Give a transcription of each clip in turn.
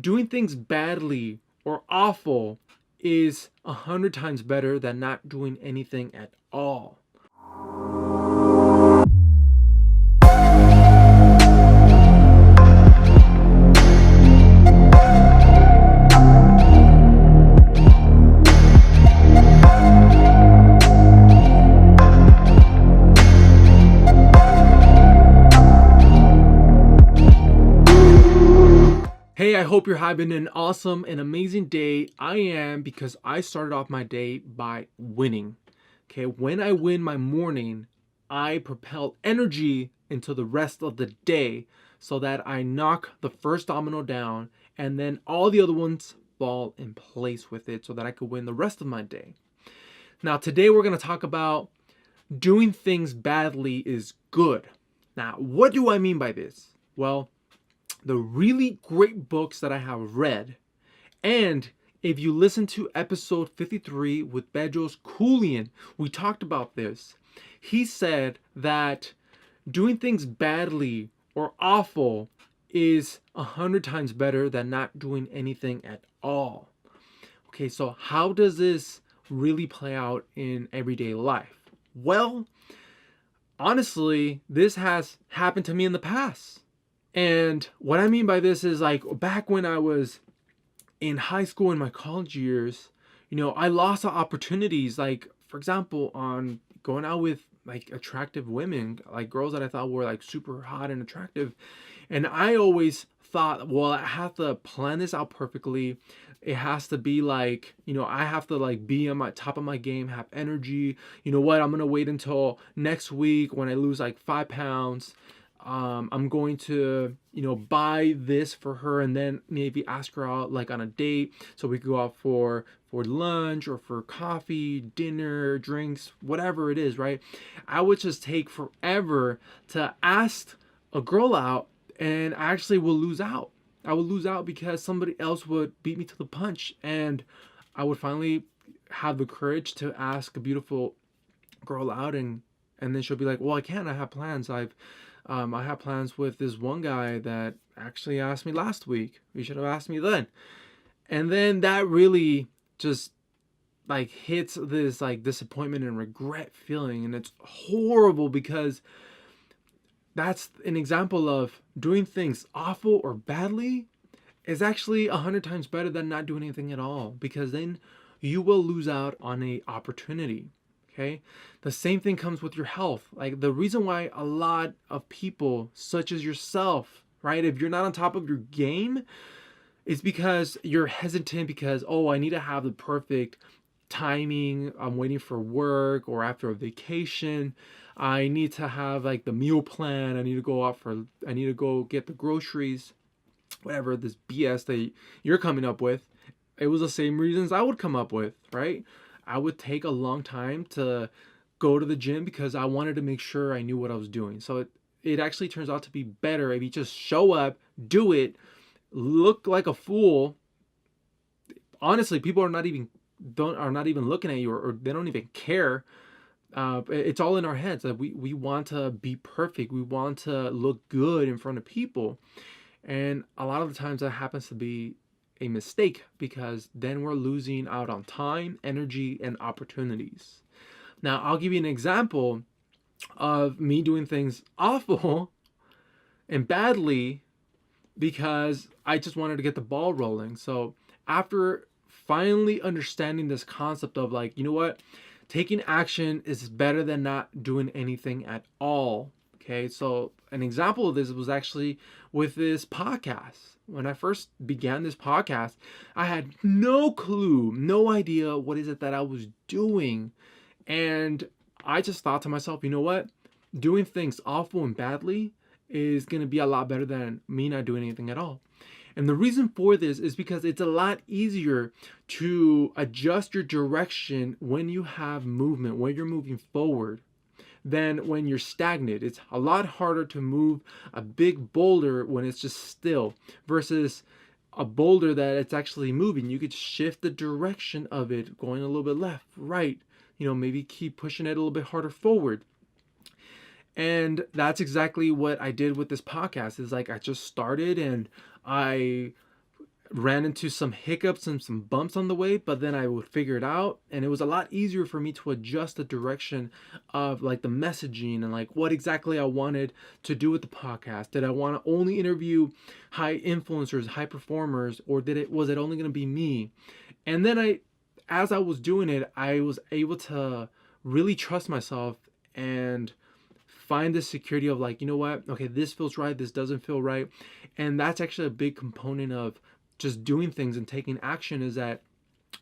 Doing things badly or awful is 100 times better than not doing anything at all. Hey, I hope you're having an awesome and amazing day. I am, because I started off my day by winning. Okay, when I win my morning, I propel energy into the rest of the day so that I knock the first domino down and then all the other ones fall in place with it so that I could win the rest of my day. Now, today we're going to talk about doing things badly is good. Now, what do I mean by this? Well, the really great books that I have read, and if you listen to episode 53 with Bedros Keuilian, we talked about this. He said that doing things badly or awful is 100 times better than not doing anything at all. Okay, so how does this really play out in everyday life? Well, honestly, this has happened to me in the past. And what I mean by this is, like, back when I was in high school in my college years, I lost opportunities, like, for example, on going out with like attractive women, like girls that I thought were like super hot and attractive. And I always thought, well, I have to plan this out perfectly. It has to be like, I have to like be on my top of my game, have energy. You know what? I'm gonna wait until next week when I lose like 5 pounds. I'm going to, buy this for her and then maybe ask her out like on a date so we could go out for lunch or for coffee, dinner, drinks, whatever it is, right? I would just take forever to ask a girl out, and I actually will lose out. I would lose out because somebody else would beat me to the punch, and I would finally have the courage to ask a beautiful girl out, and then she'll be like, well, I can't, I have plans. I have plans with this one guy that actually asked me last week. You should have asked me then. And then that really just like hits this like disappointment and regret feeling, and it's horrible because that's an example of doing things awful or badly is actually 100 times better than not doing anything at all, because then you will lose out on a opportunity. Okay, the same thing comes with your health. Like, the reason why a lot of people such as yourself, right, if you're not on top of your game, is because you're hesitant because, oh, I need to have the perfect timing. I'm waiting for work or after a vacation. I need to have like the meal plan. I need to go get the groceries, whatever this BS that you're coming up with. It was the same reasons I would come up with, right? I would take a long time to go to the gym because I wanted to make sure I knew what I was doing. So it actually turns out to be better if you just show up, do it, look like a fool. Honestly, people are not even looking at you, or they don't even care. It's all in our heads that we want to be perfect. We want to look good in front of people. And a lot of the times that happens to be a mistake, because then we're losing out on time, energy, and opportunities. Now, I'll give you an example of me doing things awful and badly because I just wanted to get the ball rolling. So after finally understanding this concept of, like, you know what, taking action is better than not doing anything at all. Okay, so an example of this was actually with this podcast. When I first began this podcast, I had no clue, no idea what is it that I was doing. And I just thought to myself, you know what? Doing things awful and badly is going to be a lot better than me not doing anything at all. And the reason for this is because it's a lot easier to adjust your direction when you have movement, when you're moving forward, than when you're stagnant. It's a lot harder to move a big boulder when it's just still versus a boulder that it's actually moving. You could shift the direction of it, going a little bit left, right, maybe keep pushing it a little bit harder forward. And that's exactly what I did with this podcast. Is like I just started and I ran into some hiccups and some bumps on the way, but then I would figure it out, and it was a lot easier for me to adjust the direction of like the messaging and like what exactly I wanted to do with the podcast. Did I want to only interview high influencers, high performers, or was it only going to be me? And then as I was doing it, I was able to really trust myself and find the security of like, you know what? Okay, this feels right, this doesn't feel right. And that's actually a big component of just doing things and taking action, is that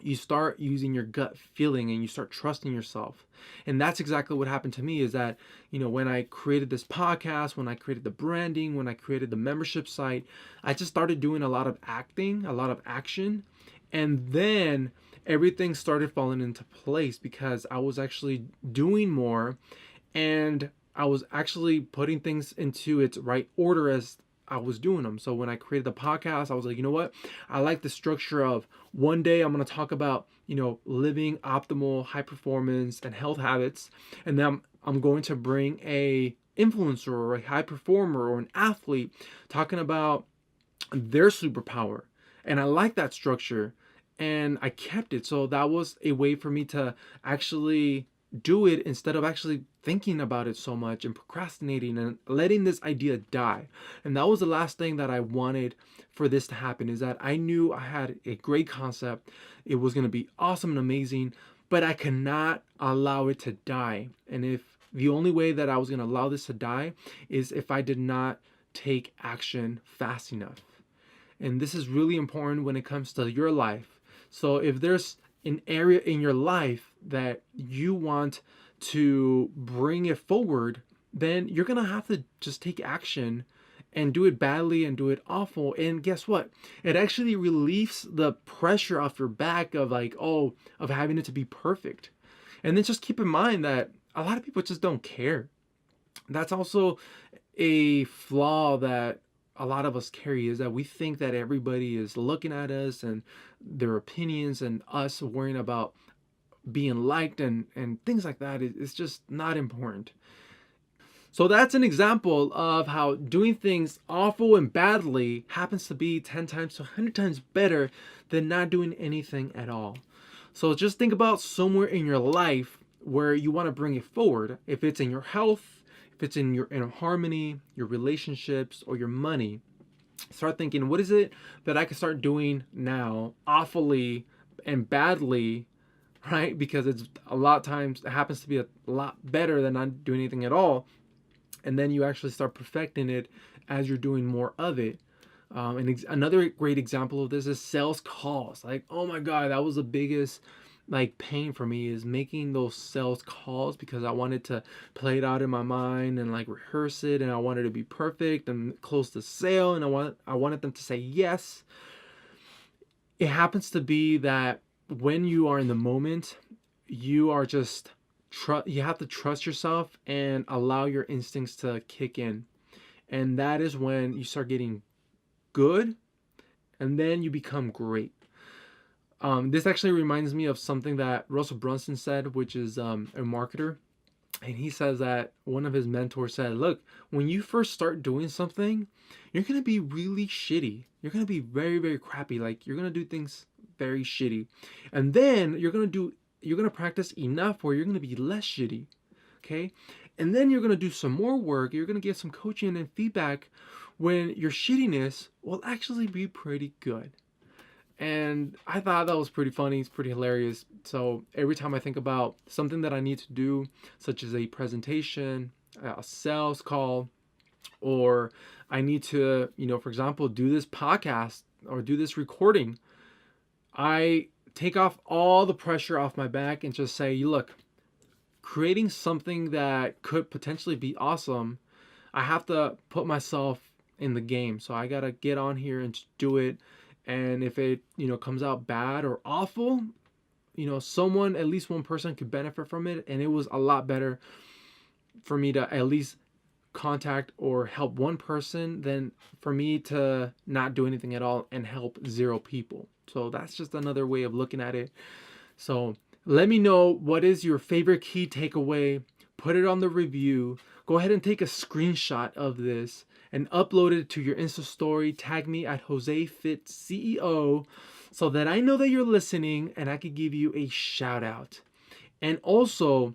you start using your gut feeling and you start trusting yourself. And that's exactly what happened to me, is that, when I created this podcast, when I created the branding, when I created the membership site, I just started doing a lot of acting, a lot of action. And then everything started falling into place because I was actually doing more, and I was actually putting things into its right order as I was doing them. So when I created the podcast, I was like, you know what? I like the structure of one day I'm going to talk about, living optimal high performance and health habits. And then I'm going to bring a influencer or a high performer or an athlete talking about their superpower. And I like that structure, and I kept it. So that was a way for me to actually do it instead of actually thinking about it so much and procrastinating and letting this idea die. And that was the last thing that I wanted for this to happen, is that I knew I had a great concept. It was going to be awesome and amazing, but I cannot allow it to die. And if the only way that I was going to allow this to die is if I did not take action fast enough. And this is really important when it comes to your life. So if there's an area in your life that you want to bring it forward, then you're going to have to just take action and do it badly and do it awful. And guess what? It actually relieves the pressure off your back of of having it to be perfect. And then just keep in mind that a lot of people just don't care. That's also a flaw that a lot of us carry, is that we think that everybody is looking at us and their opinions, and us worrying about being liked and things like that. It's just not important. So that's an example of how doing things awful and badly happens to be 10 times to 100 times better than not doing anything at all. So just think about somewhere in your life where you want to bring it forward. If it's in your health, if it's in your inner harmony, your relationships, or your money, start thinking, what is it that I can start doing now awfully and badly, right? Because it's a lot of times it happens to be a lot better than not doing anything at all. And then you actually start perfecting it as you're doing more of it. And another great example of this is sales calls. Like, oh my God, that was the biggest pain for me, is making those sales calls, because I wanted to play it out in my mind and rehearse it, and I wanted to be perfect and close the sale, and I wanted them to say yes. It happens to be that when you are in the moment, you are just you have to trust yourself and allow your instincts to kick in. And that is when you start getting good, and then you become great. This actually reminds me of something that Russell Brunson said, which is a marketer. And he says that one of his mentors said, look, when you first start doing something, you're going to be really shitty. You're going to be very, very crappy. You're going to do things very shitty. And then you're going to practice enough where you're going to be less shitty. Okay. And then you're going to do some more work. You're going to get some coaching and feedback when your shittiness will actually be pretty good. And I thought that was pretty funny. It's pretty hilarious. So every time I think about something that I need to do, such as a presentation, a sales call, or I need to, for example, do this podcast or do this recording, I take off all the pressure off my back and just say, look, creating something that could potentially be awesome, I have to put myself in the game. So I got to get on here and do it. And if it, comes out bad or awful, someone, at least one person could benefit from it. And it was a lot better for me to at least contact or help one person than for me to not do anything at all and help 0 people. So that's just another way of looking at it. So let me know, what is your favorite key takeaway? Put it on the review. Go ahead and take a screenshot of this and upload it to your Insta story. Tag me at TheFitCEO so that I know that you're listening and I could give you a shout out. And also,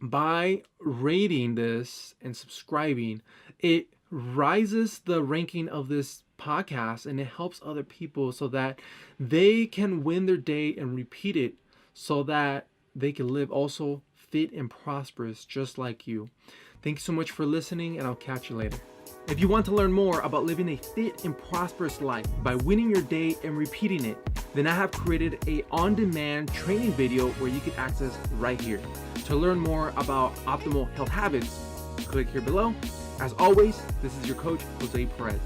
by rating this and subscribing, it rises the ranking of this podcast and it helps other people so that they can win their day and repeat it so that they can live also fit and prosperous just like you. Thank you so much for listening, and I'll catch you later. If you want to learn more about living a fit and prosperous life by winning your day and repeating it, then I have created a on-demand training video where you can access right here. To learn more about optimal health habits, click here below. As always, this is your coach, Jose Perez.